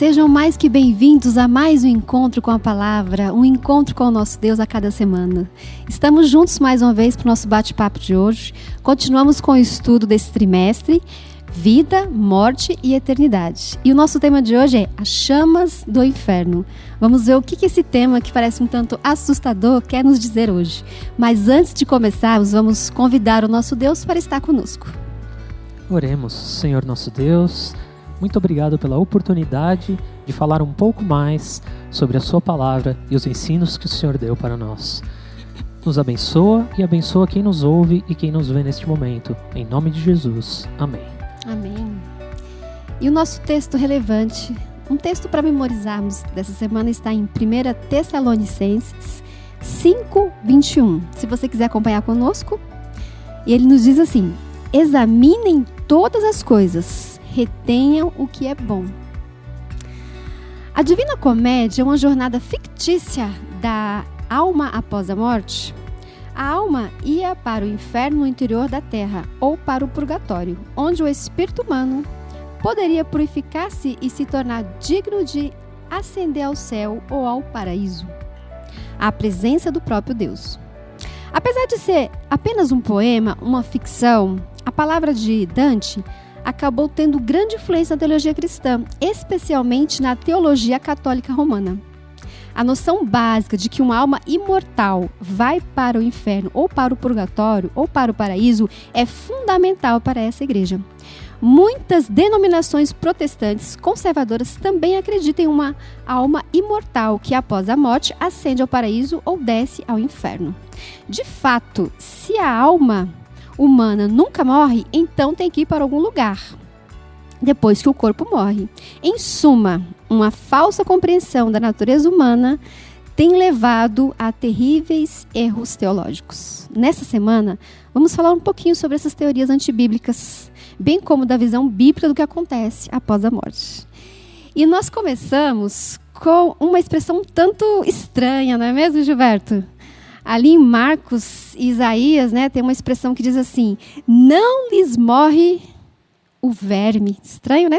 Sejam mais que bem-vindos a mais um encontro com a palavra, um encontro com o nosso Deus a cada semana. Estamos juntos mais uma vez para o nosso bate-papo de hoje. Continuamos com o estudo desse trimestre, Vida, Morte e Eternidade. E o nosso tema de hoje é As Chamas do Inferno. Vamos ver o que esse tema, que parece um tanto assustador, quer nos dizer hoje. Mas antes de começarmos, vamos convidar o nosso Deus para estar conosco. Oremos. Senhor nosso Deus, muito obrigado pela oportunidade de falar um pouco mais sobre a sua palavra e os ensinos que o Senhor deu para nós. Nos abençoa e abençoa quem nos ouve e quem nos vê neste momento. Em nome de Jesus. Amém. Amém. E o nosso texto relevante, um texto para memorizarmos dessa semana, está em 1 Tessalonicenses 5:21. Se você quiser acompanhar conosco, e ele nos diz assim: examinem todas as coisas, retenham o que é bom. A Divina Comédia é uma jornada fictícia da alma após a morte. A alma ia para o inferno no interior da terra, ou para o purgatório, onde o espírito humano poderia purificar-se e se tornar digno de ascender ao céu ou ao paraíso, à presença do próprio Deus. Apesar de ser apenas um poema, uma ficção, a palavra de Dante acabou tendo grande influência na teologia cristã, especialmente na teologia católica romana. A noção básica de que uma alma imortal vai para o inferno, ou para o purgatório, ou para o paraíso, é fundamental para essa igreja. Muitas denominações protestantes conservadoras também acreditam em uma alma imortal que, após a morte, ascende ao paraíso ou desce ao inferno. De fato, se a alma humana nunca morre, então tem que ir para algum lugar depois que o corpo morre. Em suma, uma falsa compreensão da natureza humana tem levado a terríveis erros teológicos. Nessa semana, vamos falar um pouquinho sobre essas teorias antibíblicas, bem como da visão bíblica do que acontece após a morte. E nós começamos com uma expressão um tanto estranha, não é mesmo, Gilberto? Ali em Marcos e Isaías, tem uma expressão que diz assim: não lhes morre o verme. Estranho, né?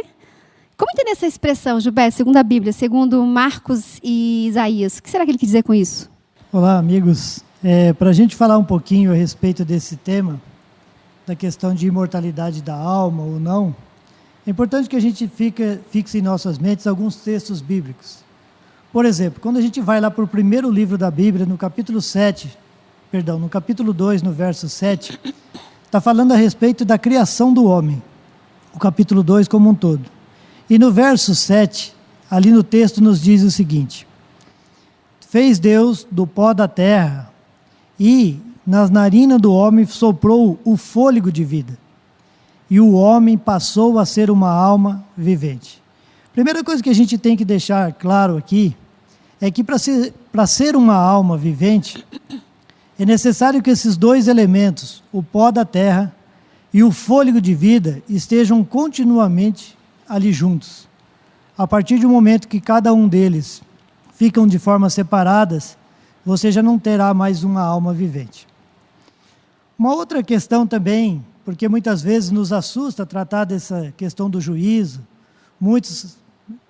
Como entender essa expressão, Gilberto, segundo a Bíblia, segundo Marcos e Isaías? O que será que ele quer dizer com isso? Olá, amigos. Para a gente falar um pouquinho a respeito desse tema, da questão de imortalidade da alma ou não, é importante que a gente fixe em nossas mentes alguns textos bíblicos. Por exemplo, quando a gente vai lá para o primeiro livro da Bíblia, no capítulo 2, no verso 7, está falando a respeito da criação do homem, o capítulo 2 como um todo. E no verso 7, ali no texto nos diz o seguinte: fez Deus do pó da terra e nas narinas do homem soprou o fôlego de vida, e o homem passou a ser uma alma vivente. Primeira coisa que a gente tem que deixar claro aqui é que para ser uma alma vivente, é necessário que esses dois elementos, o pó da terra e o fôlego de vida, estejam continuamente ali juntos. A partir do momento que cada um deles ficam de forma separadas, você já não terá mais uma alma vivente. Uma outra questão também, porque muitas vezes nos assusta tratar dessa questão do juízo, muitos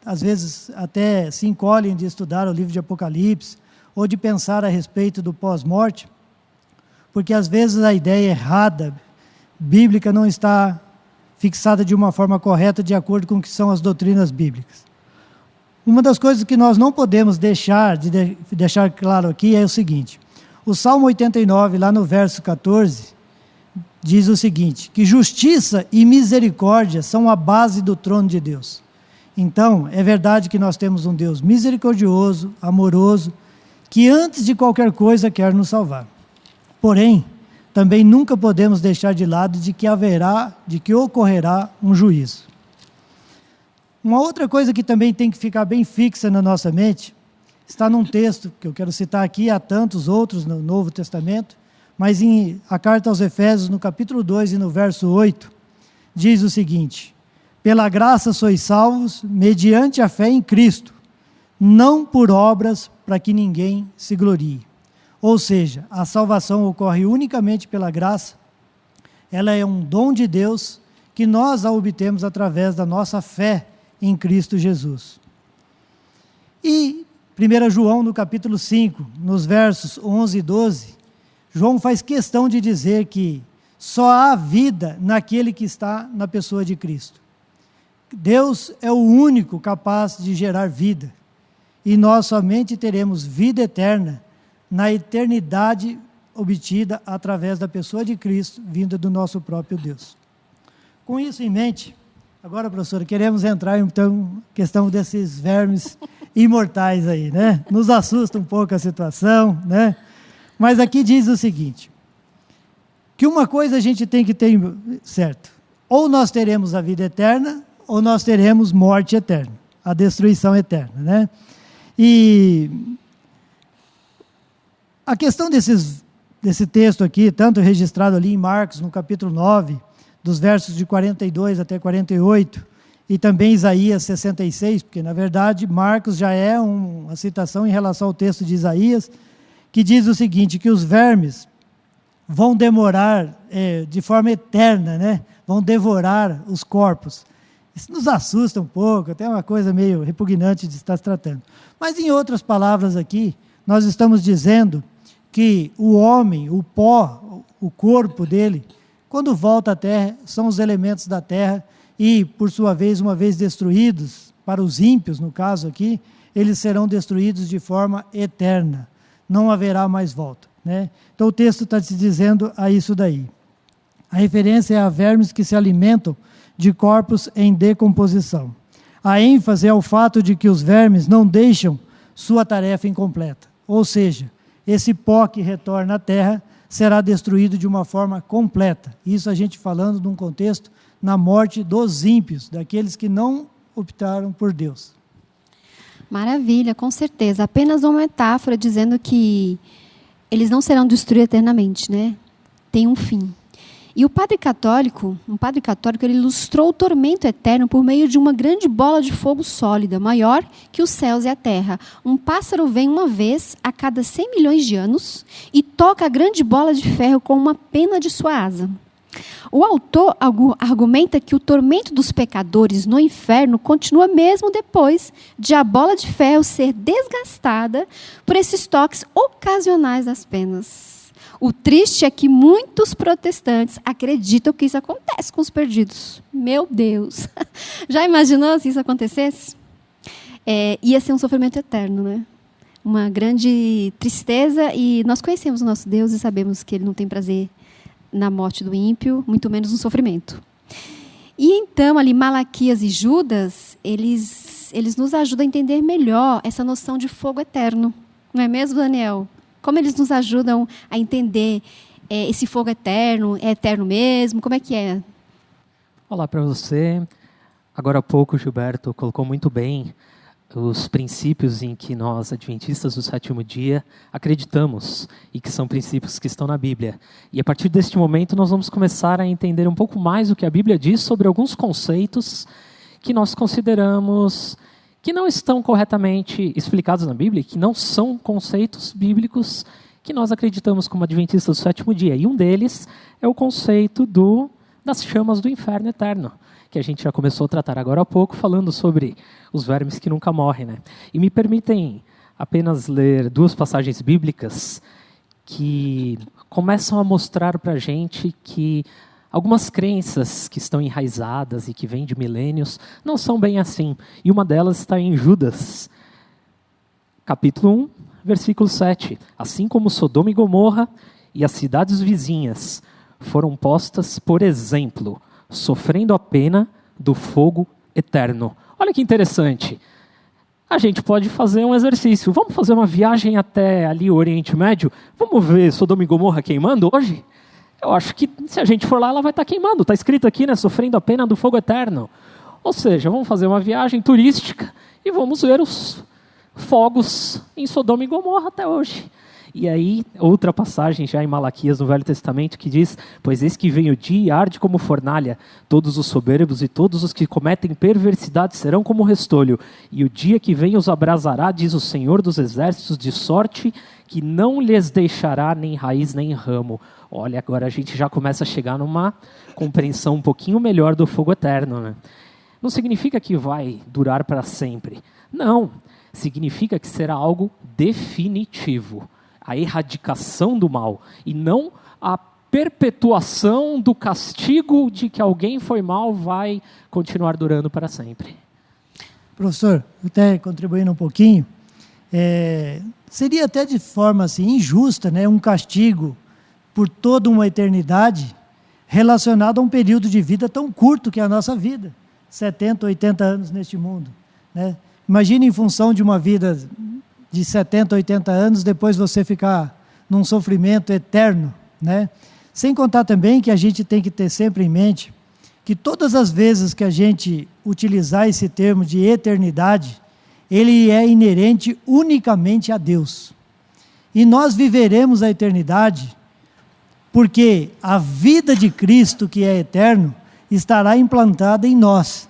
às vezes até se encolhem de estudar o livro de Apocalipse, ou de pensar a respeito do pós-morte, porque às vezes a ideia errada, bíblica, não está fixada de uma forma correta de acordo com o que são as doutrinas bíblicas. Uma das coisas que nós não podemos deixar claro aqui é o seguinte: o Salmo 89, lá no verso 14, diz o seguinte, que justiça e misericórdia são a base do trono de Deus. Então, é verdade que nós temos um Deus misericordioso, amoroso, que antes de qualquer coisa quer nos salvar. Porém, também nunca podemos deixar de lado de que ocorrerá um juízo. Uma outra coisa que também tem que ficar bem fixa na nossa mente, está num texto que eu quero citar aqui, há tantos outros no Novo Testamento, mas a carta aos Efésios, no capítulo 2 e no verso 8, diz o seguinte: pela graça sois salvos, mediante a fé em Cristo, não por obras para que ninguém se glorie. Ou seja, a salvação ocorre unicamente pela graça, ela é um dom de Deus que nós a obtemos através da nossa fé em Cristo Jesus. E 1 João, no capítulo 5, nos versos 11 e 12, João faz questão de dizer que só há vida naquele que está na pessoa de Cristo. Deus é o único capaz de gerar vida. E nós somente teremos vida eterna na eternidade obtida através da pessoa de Cristo, vinda do nosso próprio Deus. Com isso em mente, agora, professora, queremos entrar então na questão desses vermes imortais aí, né? Nos assusta um pouco a situação, né? Mas aqui diz o seguinte, que uma coisa a gente tem que ter certo, ou nós teremos a vida eterna, ou nós teremos morte eterna, a destruição eterna, né? E a questão desse texto aqui, tanto registrado ali em Marcos, no capítulo 9, dos versos de 42 até 48, e também Isaías 66, porque na verdade Marcos já é uma citação em relação ao texto de Isaías, que diz o seguinte, que os vermes vão demorar de forma eterna, né? Vão devorar os corpos. Isso nos assusta um pouco, até uma coisa meio repugnante de estar se tratando. Mas em outras palavras aqui, nós estamos dizendo que o homem, o pó, o corpo dele, quando volta à terra, são os elementos da terra e, por sua vez, uma vez destruídos, para os ímpios, no caso aqui, eles serão destruídos de forma eterna. Não haverá mais volta, né? Então o texto está se dizendo a isso daí. A referência é a vermes que se alimentam de corpos em decomposição. A ênfase é o fato de que os vermes não deixam sua tarefa incompleta. Ou seja, esse pó que retorna à terra será destruído de uma forma completa. Isso a gente falando num contexto na morte dos ímpios, daqueles que não optaram por Deus. Maravilha, com certeza. Apenas uma metáfora dizendo que eles não serão destruídos eternamente, né? Tem um fim. E um padre católico, ele ilustrou o tormento eterno por meio de uma grande bola de fogo sólida, maior que os céus e a terra. Um pássaro vem uma vez a cada 100 milhões de anos e toca a grande bola de ferro com uma pena de sua asa. O autor argumenta que o tormento dos pecadores no inferno continua mesmo depois de a bola de ferro ser desgastada por esses toques ocasionais das penas. O triste é que muitos protestantes acreditam que isso acontece com os perdidos. Meu Deus! Já imaginou se isso acontecesse? Ia ser um sofrimento eterno, né? Uma grande tristeza, e nós conhecemos o nosso Deus e sabemos que Ele não tem prazer na morte do ímpio, muito menos no sofrimento. E então, ali, Malaquias e Judas, eles nos ajudam a entender melhor essa noção de fogo eterno. Não é mesmo, Daniel? Como eles nos ajudam a entender esse fogo eterno? É eterno mesmo? Como é que é? Olá para você. Agora há pouco o Gilberto colocou muito bem os princípios em que nós, adventistas do sétimo dia, acreditamos e que são princípios que estão na Bíblia. E a partir deste momento nós vamos começar a entender um pouco mais o que a Bíblia diz sobre alguns conceitos que nós consideramos que não estão corretamente explicados na Bíblia, que não são conceitos bíblicos que nós acreditamos como adventistas do sétimo dia. E um deles é o conceito das chamas do inferno eterno, que a gente já começou a tratar agora há pouco, falando sobre os vermes que nunca morrem, né? E me permitem apenas ler duas passagens bíblicas que começam a mostrar para a gente que algumas crenças que estão enraizadas e que vêm de milênios não são bem assim. E uma delas está em Judas, capítulo 1, versículo 7. Assim como Sodoma e Gomorra e as cidades vizinhas foram postas por exemplo, sofrendo a pena do fogo eterno. Olha que interessante. A gente pode fazer um exercício. Vamos fazer uma viagem até ali o Oriente Médio? Vamos ver Sodoma e Gomorra queimando hoje? Eu acho que se a gente for lá, ela vai estar queimando. Está escrito aqui, né? Sofrendo a pena do fogo eterno. Ou seja, vamos fazer uma viagem turística e vamos ver os fogos em Sodoma e Gomorra até hoje. E aí, outra passagem já em Malaquias, no Velho Testamento, que diz: pois eis que vem o dia e arde como fornalha, todos os soberbos e todos os que cometem perversidade serão como restolho, e o dia que vem os abrasará, diz o Senhor dos Exércitos, de sorte que não lhes deixará nem raiz nem ramo. Olha, agora a gente já começa a chegar numa compreensão um pouquinho melhor do fogo eterno, né? Não significa que vai durar para sempre. Não. significa que será algo definitivo, a erradicação do mal, e não a perpetuação do castigo de que alguém foi mal vai continuar durando para sempre. Professor, até contribuindo um pouquinho, seria até de forma assim, injusta, né, um castigo por toda uma eternidade relacionado a um período de vida tão curto que é a nossa vida, 70, 80 anos neste mundo, né? Imagine em função de uma vida de 70, 80 anos, depois você ficar num sofrimento eterno, né? Sem contar também que a gente tem que ter sempre em mente que todas as vezes que a gente utilizar esse termo de eternidade, ele é inerente unicamente a Deus. E nós viveremos a eternidade porque a vida de Cristo, que é eterno, estará implantada em nós.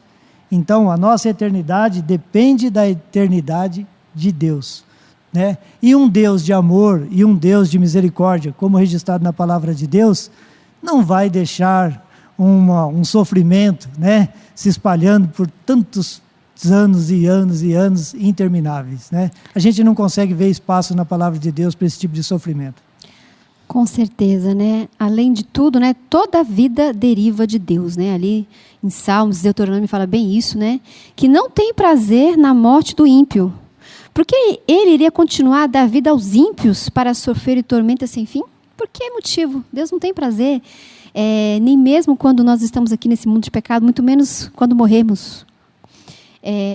Então, a nossa eternidade depende da eternidade de Deus, né? E um Deus de amor e um Deus de misericórdia, como registrado na palavra de Deus, não vai deixar um sofrimento, né, se espalhando por tantos anos e anos e anos intermináveis, né? A gente não consegue ver espaço na palavra de Deus para esse tipo de sofrimento. Com certeza, né? Além de tudo, né, toda a vida deriva de Deus, né? Ali em Salmos, Deuteronômio fala bem isso, né? Que não tem prazer na morte do ímpio. Porque ele iria continuar a dar vida aos ímpios para sofrer e tormenta sem fim? Por que motivo? Deus não tem prazer, nem mesmo quando nós estamos aqui nesse mundo de pecado, muito menos quando morremos.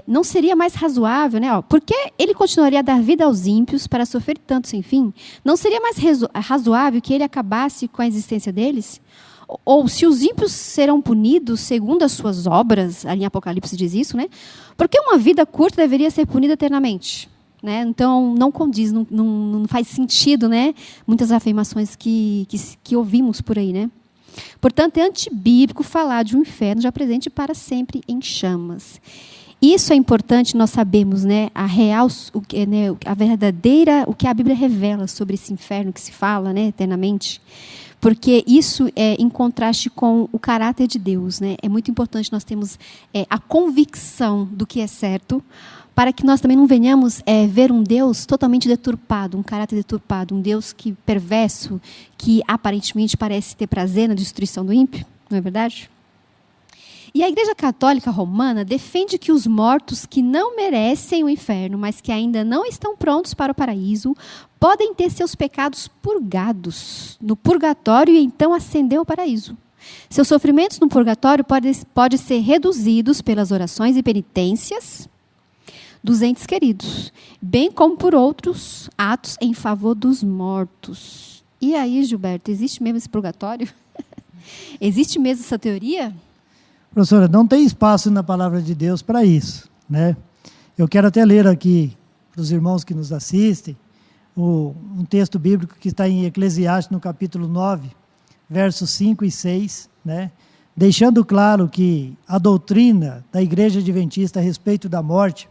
Não seria mais razoável, né? Por que ele continuaria a dar vida aos ímpios para sofrer tanto sem fim? Não seria mais razoável que ele acabasse com a existência deles? Ou se os ímpios serão punidos segundo as suas obras, ali em Apocalipse diz isso, né? Porque uma vida curta deveria ser punida eternamente, né? Então, não condiz, não faz sentido, né? Muitas afirmações que ouvimos por aí, né? Portanto, é antibíblico falar de um inferno já presente para sempre em chamas. Isso é importante nós sabemos, né? A verdadeira, o que a Bíblia revela sobre esse inferno que se fala, né, eternamente. Porque isso é em contraste com o caráter de Deus, né? É muito importante nós termos a convicção do que é certo, para que nós também não venhamos ver um Deus totalmente deturpado, um caráter deturpado, um Deus perverso, que aparentemente parece ter prazer na destruição do ímpio, não é verdade? E a Igreja Católica Romana defende que os mortos que não merecem o inferno, mas que ainda não estão prontos para o paraíso, podem ter seus pecados purgados no purgatório e então ascender ao paraíso. Seus sofrimentos no purgatório podem ser reduzidos pelas orações e penitências dos entes queridos, bem como por outros atos em favor dos mortos. E aí, Gilberto, existe mesmo esse purgatório? Existe mesmo essa teoria? Professora, não tem espaço na palavra de Deus para isso, né? Eu quero até ler aqui para os irmãos que nos assistem um texto bíblico que está em Eclesiastes, no capítulo 9, versos 5 e 6, né? Deixando claro que a doutrina da Igreja Adventista a respeito da morte,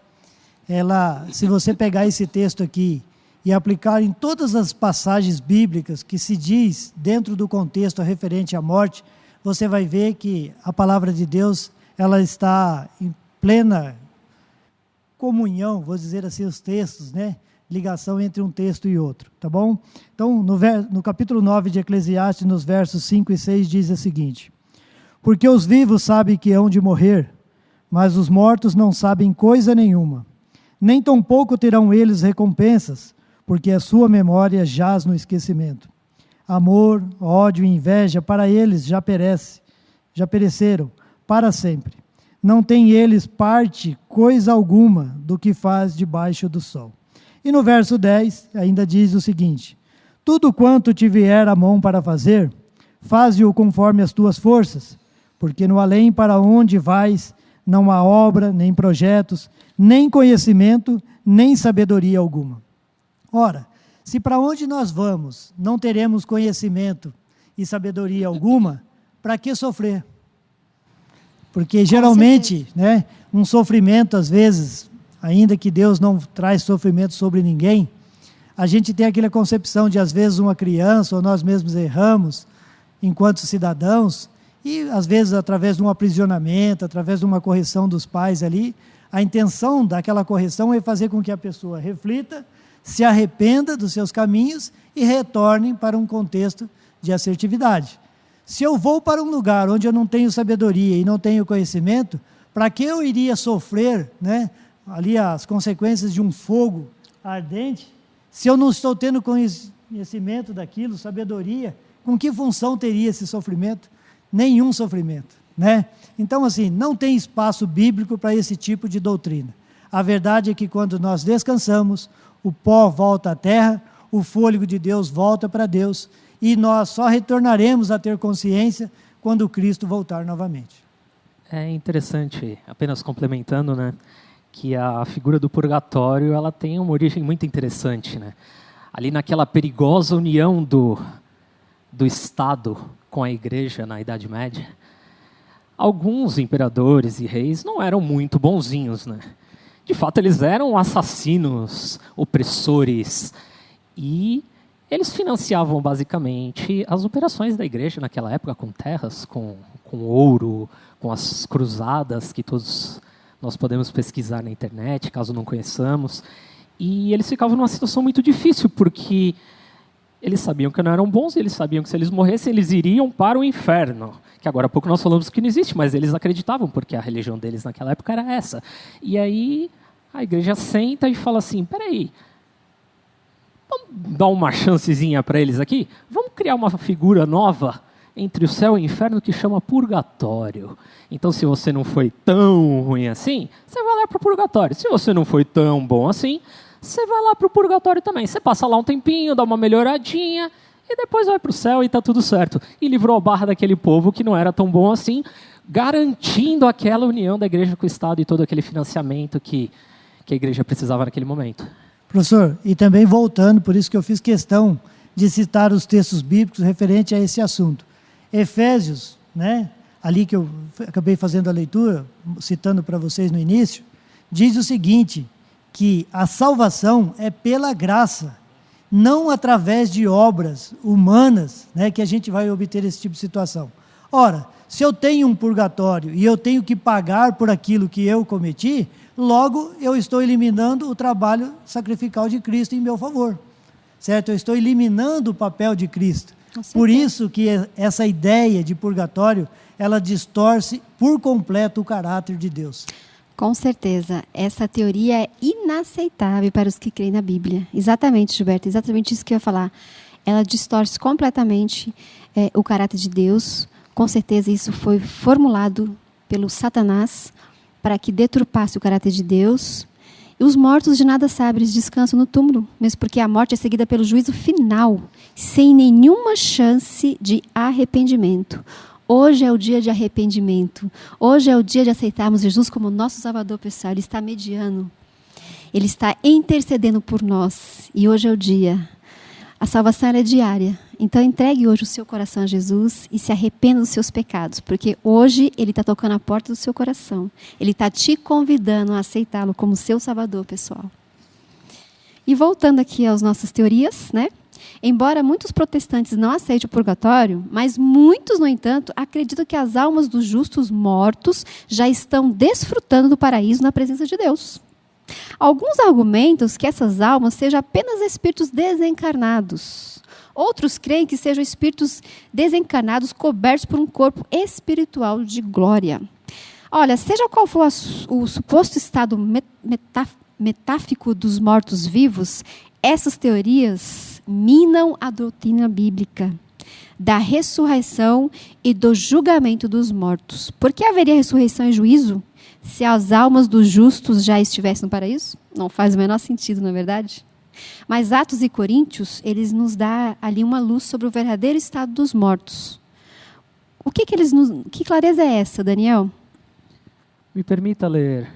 se você pegar esse texto aqui e aplicar em todas as passagens bíblicas que se diz dentro do contexto referente à morte, você vai ver que a palavra de Deus, ela está em plena comunhão, vou dizer assim, os textos, né? Ligação entre um texto e outro, tá bom? Então, no capítulo 9 de Eclesiastes, nos versos 5 e 6, diz o seguinte: porque os vivos sabem que hão de morrer, mas os mortos não sabem coisa nenhuma, nem tampouco terão eles recompensas, porque a sua memória jaz no esquecimento. Amor, ódio e inveja para eles já pereceram para sempre. Não têm eles parte, coisa alguma, do que faz debaixo do sol. E no verso 10 ainda diz o seguinte: tudo quanto te vier a mão para fazer, faze-o conforme as tuas forças, porque no além para onde vais, não há obra, nem projetos, nem conhecimento, nem sabedoria alguma. Ora, se para onde nós vamos não teremos conhecimento e sabedoria alguma, para que sofrer? Porque geralmente, né, um sofrimento às vezes, ainda que Deus não traz sofrimento sobre ninguém, a gente tem aquela concepção de às vezes uma criança ou nós mesmos erramos enquanto cidadãos e às vezes através de um aprisionamento, através de uma correção dos pais ali, A intenção daquela correção é fazer com que a pessoa reflita, se arrependa dos seus caminhos e retorne para um contexto de assertividade. Se eu vou para um lugar onde eu não tenho sabedoria e não tenho conhecimento, para que eu iria sofrer, né, ali as consequências de um fogo ardente, se eu não estou tendo conhecimento daquilo, sabedoria, com que função teria esse sofrimento? Nenhum sofrimento, né? Então, assim, não tem espaço bíblico para esse tipo de doutrina. A verdade é que quando nós descansamos, o pó volta à terra, o fôlego de Deus volta para Deus, e nós só retornaremos a ter consciência quando Cristo voltar novamente. É interessante, apenas complementando, né, que a figura do purgatório ela tem uma origem muito interessante, né? Ali naquela perigosa união do Estado com a Igreja na Idade Média, alguns imperadores e reis não eram muito bonzinhos, né? De fato, eles eram assassinos, opressores, e eles financiavam basicamente as operações da Igreja naquela época, com terras, com ouro, com as cruzadas, que todos nós podemos pesquisar na internet, caso não conheçamos. E eles ficavam numa situação muito difícil, porque eles sabiam que não eram bons, eles sabiam que se eles morressem, eles iriam para o inferno. Que agora há pouco nós falamos que não existe, mas eles acreditavam, porque a religião deles naquela época era essa. E aí a Igreja senta e fala assim, peraí, vamos dar uma chancezinha para eles aqui? Vamos criar uma figura nova entre o céu e o inferno que chama purgatório. Então, se você não foi tão ruim assim, você vai lá para o purgatório. Se você não foi tão bom assim, você vai lá para o purgatório também. Você passa lá um tempinho, dá uma melhoradinha, e depois vai para o céu e está tudo certo. E livrou a barra daquele povo que não era tão bom assim, garantindo aquela união da igreja com o Estado e todo aquele financiamento que a igreja precisava naquele momento. Professor, e também voltando, por isso que eu fiz questão de citar os textos bíblicos referentes a esse assunto. Efésios, né, ali que eu acabei fazendo a leitura, citando para vocês no início, diz o seguinte, que a salvação é pela graça, não através de obras humanas, né, que a gente vai obter esse tipo de situação. Ora, se eu tenho um purgatório e eu tenho que pagar por aquilo que eu cometi, logo eu estou eliminando o trabalho sacrificial de Cristo em meu favor, certo? Eu estou eliminando o papel de Cristo. Por isso que essa ideia de purgatório, ela distorce por completo o caráter de Deus. Com certeza, essa teoria é inaceitável para os que creem na Bíblia. Exatamente, Gilberto, exatamente isso que eu ia falar. Ela distorce completamente o caráter de Deus. Com certeza isso foi formulado pelo Satanás para que deturpasse o caráter de Deus. E os mortos de nada sabem, eles descansam no túmulo, mesmo porque a morte é seguida pelo juízo final, sem nenhuma chance de arrependimento. Hoje é o dia de arrependimento. Hoje é o dia de aceitarmos Jesus como nosso Salvador pessoal. Ele está mediando. Ele está intercedendo por nós. E hoje é o dia. A salvação é diária. Então entregue hoje o seu coração a Jesus e se arrependa dos seus pecados. Porque hoje Ele está tocando a porta do seu coração. Ele está te convidando a aceitá-lo como seu Salvador pessoal. E voltando aqui às nossas teorias, né? Embora muitos protestantes não aceitem o purgatório, mas muitos, no entanto, acreditam que as almas dos justos mortos já estão desfrutando do paraíso na presença de Deus. Alguns argumentam que essas almas sejam apenas espíritos desencarnados. Outros creem que sejam espíritos desencarnados cobertos por um corpo espiritual de glória. Olha, seja qual for o suposto estado metáfico dos mortos-vivos, essas teorias minam a doutrina bíblica da ressurreição e do julgamento dos mortos. Por que haveria ressurreição e juízo se as almas dos justos já estivessem no paraíso? Não faz o menor sentido, não é verdade? Mas Atos e Coríntios, eles nos dão ali uma luz sobre o verdadeiro estado dos mortos. Que clareza é essa, Daniel? Me permita ler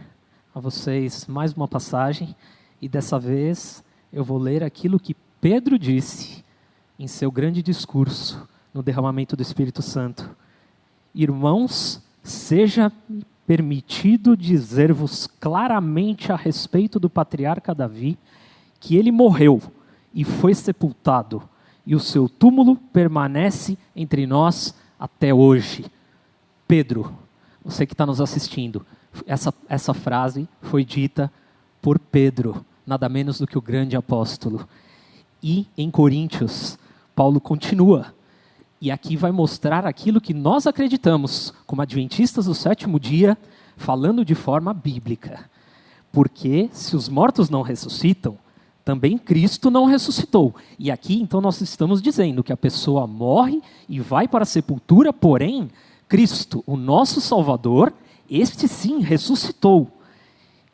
a vocês mais uma passagem, e dessa vez eu vou ler aquilo que Pedro disse em seu grande discurso no derramamento do Espírito Santo. Irmãos, seja permitido dizer-vos claramente a respeito do patriarca Davi, que ele morreu e foi sepultado, e o seu túmulo permanece entre nós até hoje. Pedro, você que está nos assistindo, Essa frase foi dita por Pedro, nada menos do que o grande apóstolo. E em Coríntios, Paulo continua. E aqui vai mostrar aquilo que nós acreditamos, como adventistas do sétimo dia, falando de forma bíblica. Porque se os mortos não ressuscitam, também Cristo não ressuscitou. E aqui, então, nós estamos dizendo que a pessoa morre e vai para a sepultura, porém, Cristo, o nosso Salvador, este sim ressuscitou.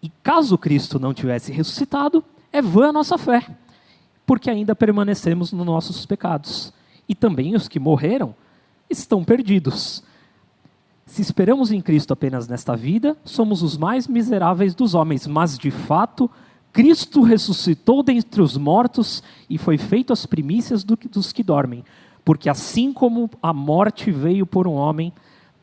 E caso Cristo não tivesse ressuscitado, é vã a nossa fé, porque ainda permanecemos nos nossos pecados. E também os que morreram estão perdidos. Se esperamos em Cristo apenas nesta vida, somos os mais miseráveis dos homens, mas de fato, Cristo ressuscitou dentre os mortos e foi feito as primícias dos que dormem. Porque assim como a morte veio por um homem,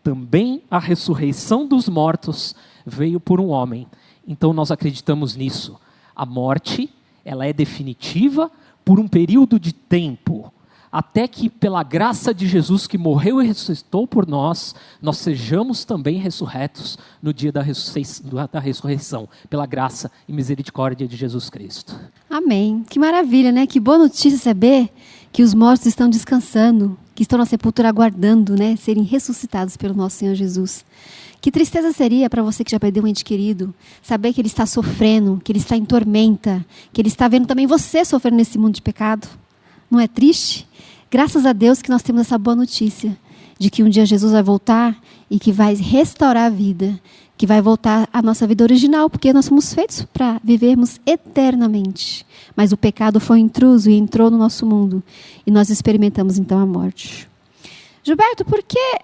também a ressurreição dos mortos veio por um homem. Então nós acreditamos nisso. A morte, ela é definitiva por um período de tempo, até que pela graça de Jesus que morreu e ressuscitou por nós, nós sejamos também ressurretos no dia da ressurreição, pela graça e misericórdia de Jesus Cristo. Amém. Que maravilha, né? Que boa notícia saber que os mortos estão descansando, que estão na sepultura aguardando, né, serem ressuscitados pelo nosso Senhor Jesus. Que tristeza seria para você que já perdeu um ente querido, saber que ele está sofrendo, que ele está em tormenta, que ele está vendo também você sofrendo nesse mundo de pecado. Não é triste? Graças a Deus que nós temos essa boa notícia, de que um dia Jesus vai voltar e que vai restaurar a vida, que vai voltar à nossa vida original, porque nós somos feitos para vivermos eternamente. Mas o pecado foi intruso e entrou no nosso mundo, e nós experimentamos então a morte. Gilberto, por que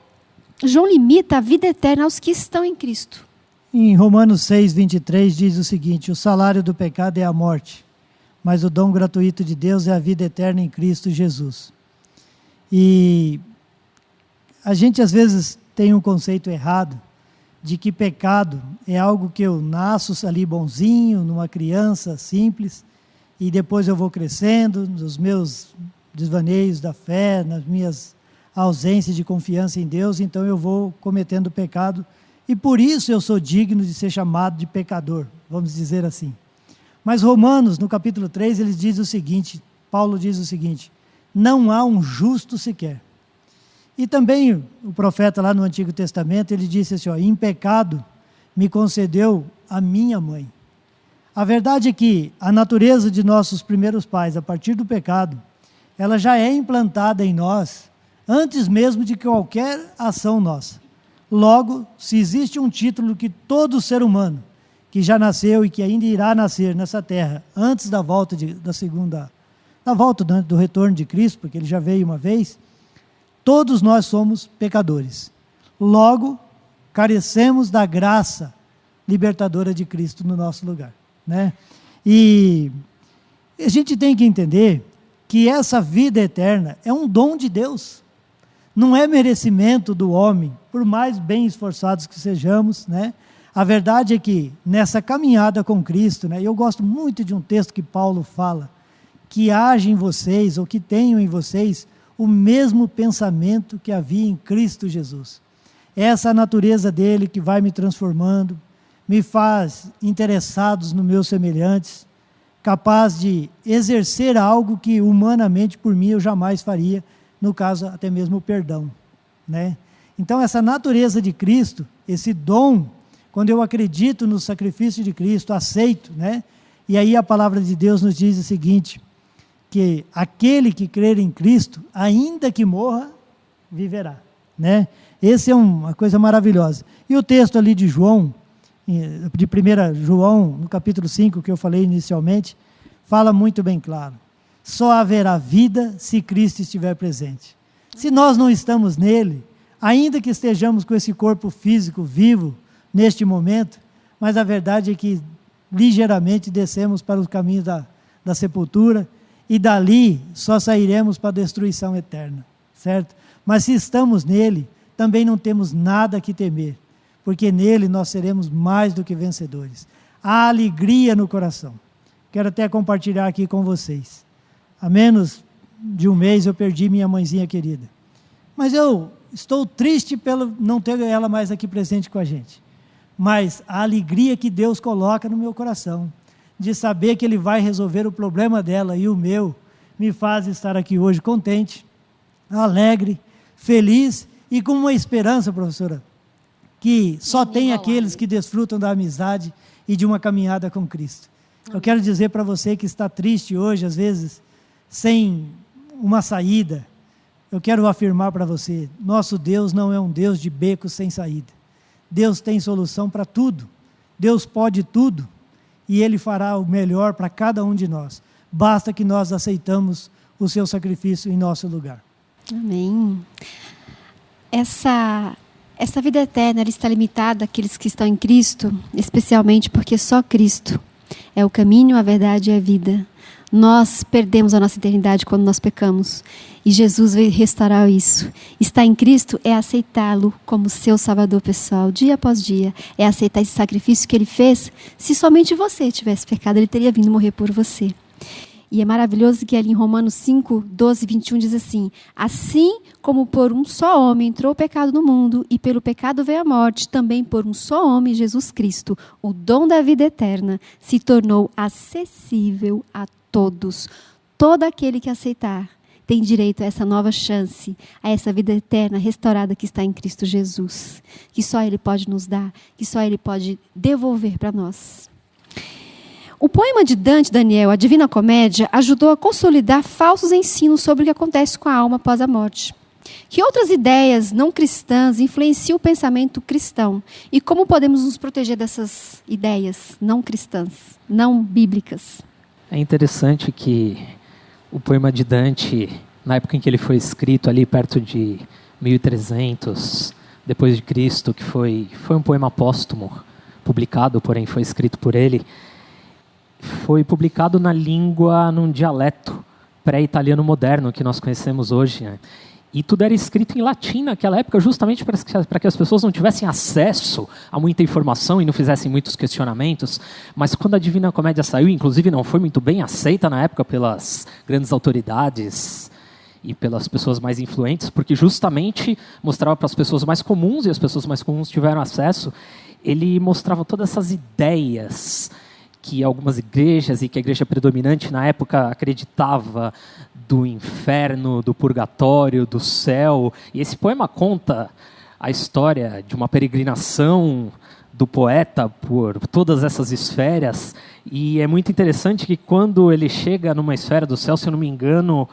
João limita a vida eterna aos que estão em Cristo? Em Romanos 6:23 diz o seguinte: o salário do pecado é a morte, mas o dom gratuito de Deus é a vida eterna em Cristo Jesus. E a gente às vezes tem um conceito errado de que pecado é algo que eu nasço ali bonzinho, numa criança simples, e depois eu vou crescendo nos meus desvaneios da fé, nas minhas ausências de confiança em Deus, então eu vou cometendo pecado, e por isso eu sou digno de ser chamado de pecador, vamos dizer assim. Mas Romanos, no capítulo 3, ele diz o seguinte, Paulo diz o seguinte: não há um justo sequer. E também o profeta lá no Antigo Testamento, ele disse assim, em pecado me concedeu a minha mãe. A verdade é que a natureza de nossos primeiros pais, a partir do pecado, ela já é implantada em nós, antes mesmo de qualquer ação nossa. Logo, se existe um título que todo ser humano, que já nasceu e que ainda irá nascer nessa terra, antes da volta do retorno de Cristo, porque ele já veio uma vez, todos nós somos pecadores. Logo, carecemos da graça libertadora de Cristo no nosso lugar, né? E a gente tem que entender que essa vida eterna é um dom de Deus. Não é merecimento do homem, por mais bem esforçados que sejamos, né? A verdade é que nessa caminhada com Cristo, né, eu gosto muito de um texto que Paulo fala, que haja em vocês, ou que tenham em vocês, o mesmo pensamento que havia em Cristo Jesus. Essa é a natureza dele que vai me transformando, me faz interessados nos meus semelhantes, capaz de exercer algo que humanamente por mim eu jamais faria, no caso até mesmo o perdão, né? Então essa natureza de Cristo, esse dom, quando eu acredito no sacrifício de Cristo, aceito, né? E aí a palavra de Deus nos diz o seguinte, que aquele que crer em Cristo, ainda que morra, viverá, né? Essa é uma coisa maravilhosa. E o texto ali de João, de 1 João, no capítulo 5, que eu falei inicialmente, fala muito bem claro. Só haverá vida se Cristo estiver presente. Se nós não estamos nele, ainda que estejamos com esse corpo físico vivo, neste momento, mas a verdade é que ligeiramente descemos para o caminho da sepultura, e dali só sairemos para a destruição eterna, certo? Mas se estamos nele, também não temos nada que temer, porque nele nós seremos mais do que vencedores. Há alegria no coração. Quero até compartilhar aqui com vocês. Há menos de um mês eu perdi minha mãezinha querida. Mas eu estou triste pelo não ter ela mais aqui presente com a gente. mas a alegria que Deus coloca no meu coração, de saber que Ele vai resolver o problema dela e o meu, me faz estar aqui hoje contente, alegre, feliz e com uma esperança, professora, que só tem aqueles que desfrutam da amizade e de uma caminhada com Cristo. Eu quero dizer para você que está triste hoje, às vezes, sem uma saída, eu quero afirmar para você, nosso Deus não é um Deus de becos sem saída. Deus tem solução para tudo, Deus pode tudo, e Ele fará o melhor para cada um de nós. Basta que nós aceitamos o seu sacrifício em nosso lugar. Amém. Essa vida eterna, ela está limitada àqueles que estão em Cristo, especialmente porque só Cristo é o caminho, a verdade e a vida. Nós perdemos a nossa eternidade quando nós pecamos. E Jesus veio restaurar isso. Estar em Cristo é aceitá-lo como seu Salvador pessoal, dia após dia. É aceitar esse sacrifício que Ele fez. Se somente você tivesse pecado, Ele teria vindo morrer por você. E é maravilhoso que ali em Romanos 5, 12 e 21 diz assim: assim como por um só homem entrou o pecado no mundo, e pelo pecado veio a morte, também por um só homem, Jesus Cristo, o dom da vida eterna, se tornou acessível a todos. Todo aquele que aceitar tem direito a essa nova chance, a essa vida eterna restaurada que está em Cristo Jesus, que só Ele pode nos dar, que só Ele pode devolver para nós. O poema de Dante, Daniel, a Divina Comédia, ajudou a consolidar falsos ensinos sobre o que acontece com a alma após a morte. Que outras ideias não cristãs influenciam o pensamento cristão? E como podemos nos proteger dessas ideias não cristãs, não bíblicas? É interessante que o poema de Dante, na época em que ele foi escrito, ali perto de 1300 depois de Cristo, que foi um poema póstumo, publicado, porém foi escrito por ele, foi publicado na língua, num dialeto pré-italiano moderno que nós conhecemos hoje, né? E tudo era escrito em latim naquela época, justamente para que as pessoas não tivessem acesso a muita informação e não fizessem muitos questionamentos. Mas quando a Divina Comédia saiu, inclusive não foi muito bem aceita na época pelas grandes autoridades e pelas pessoas mais influentes, porque justamente mostrava para as pessoas mais comuns, e as pessoas mais comuns tiveram acesso, ele mostrava todas essas ideias que algumas igrejas e que a igreja predominante na época acreditava do inferno, do purgatório, do céu. E esse poema conta a história de uma peregrinação do poeta por todas essas esferas. E é muito interessante que quando ele chega numa esfera do céu, se eu não me engano,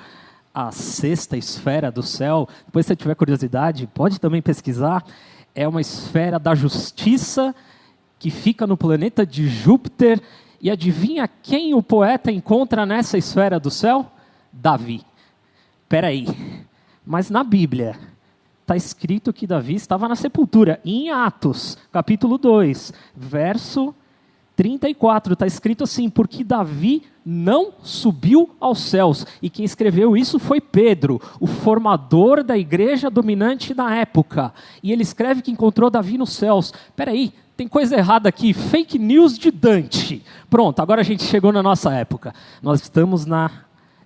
a sexta esfera do céu, depois se você tiver curiosidade, pode também pesquisar, é uma esfera da justiça que fica no planeta de Júpiter. E adivinha quem o poeta encontra nessa esfera do céu? Davi. Peraí, mas na Bíblia está escrito que Davi estava na sepultura. Em Atos, capítulo 2, verso 34, está escrito assim: porque Davi não subiu aos céus. E quem escreveu isso foi Pedro, o formador da igreja dominante na época. E ele escreve que encontrou Davi nos céus. Peraí, tem coisa errada aqui, fake news de Dante. Pronto, agora a gente chegou na nossa época. Nós estamos na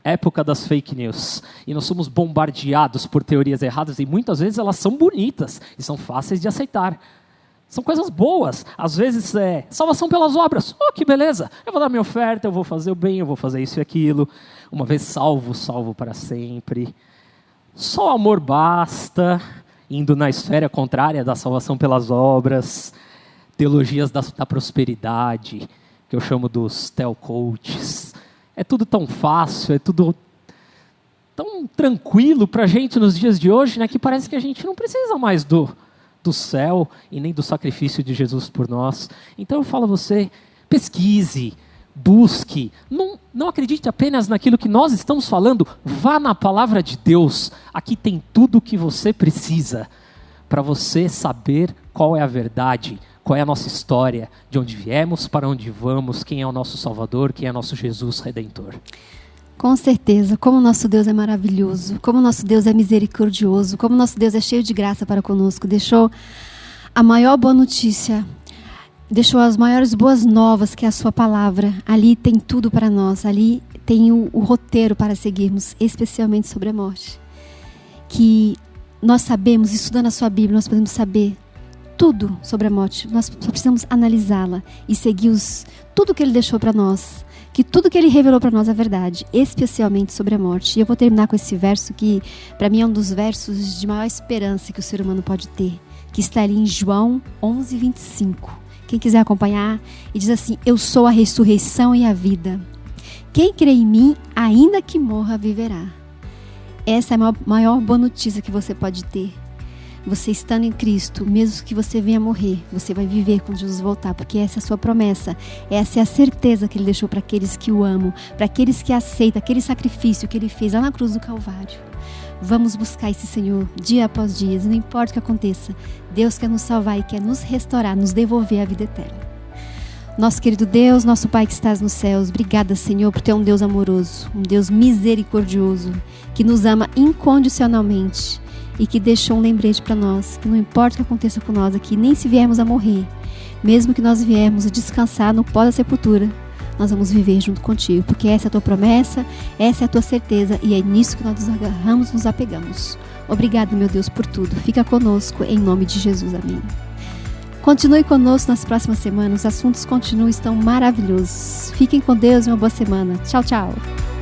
época das fake news. E nós somos bombardeados por teorias erradas e muitas vezes elas são bonitas e são fáceis de aceitar. São coisas boas. Às vezes é salvação pelas obras. Oh, que beleza. Eu vou dar minha oferta, eu vou fazer o bem, eu vou fazer isso e aquilo. Uma vez salvo, salvo para sempre. Só o amor basta, indo na esfera contrária da salvação pelas obras. Teologias da prosperidade, que eu chamo dos tel-coaches. É tudo tão fácil, é tudo tão tranquilo para a gente nos dias de hoje, né, que parece que a gente não precisa mais do céu e nem do sacrifício de Jesus por nós. Então eu falo a você, pesquise, busque, não acredite apenas naquilo que nós estamos falando, vá na palavra de Deus. Aqui tem tudo o que você precisa para você saber qual é a verdade, qual é a nossa história, de onde viemos, para onde vamos, quem é o nosso Salvador, quem é o nosso Jesus Redentor. Com certeza, como o nosso Deus é maravilhoso, como o nosso Deus é misericordioso, como o nosso Deus é cheio de graça para conosco. Deixou a maior boa notícia, deixou as maiores boas novas, que é a sua palavra. Ali tem tudo para nós, ali tem o roteiro para seguirmos, especialmente sobre a morte. Que nós sabemos, estudando a sua Bíblia, nós podemos saber tudo sobre a morte. Nós só precisamos analisá-la e seguir tudo que Ele deixou para nós. Que tudo que Ele revelou para nós é verdade, especialmente sobre a morte. E eu vou terminar com esse verso que, para mim, é um dos versos de maior esperança que o ser humano pode ter. Que está ali em João 11:25. Quem quiser acompanhar, e diz assim: eu sou a ressurreição e a vida. Quem crê em mim, ainda que morra, viverá. Essa é a maior boa notícia que você pode ter. Você estando em Cristo, mesmo que você venha morrer, você vai viver quando Jesus voltar, porque essa é a sua promessa. Essa é a certeza que Ele deixou para aqueles que o amam, para aqueles que aceitam aquele sacrifício que Ele fez lá na cruz do Calvário. Vamos buscar esse Senhor dia após dia, não importa o que aconteça. Deus quer nos salvar e quer nos restaurar, nos devolver a vida eterna. Nosso querido Deus, nosso Pai que estás nos céus, obrigada, Senhor, por ter um Deus amoroso, um Deus misericordioso, que nos ama incondicionalmente e que deixou um lembrete para nós, que não importa o que aconteça com nós aqui, nem se viermos a morrer, mesmo que nós viemos a descansar no pó da sepultura, nós vamos viver junto contigo, porque essa é a tua promessa, essa é a tua certeza, e é nisso que nós nos agarramos, nos apegamos. Obrigado, meu Deus, por tudo. Fica conosco, em nome de Jesus. Amém. Continue conosco nas próximas semanas, os assuntos continuam, estão maravilhosos. Fiquem com Deus e uma boa semana. Tchau, tchau.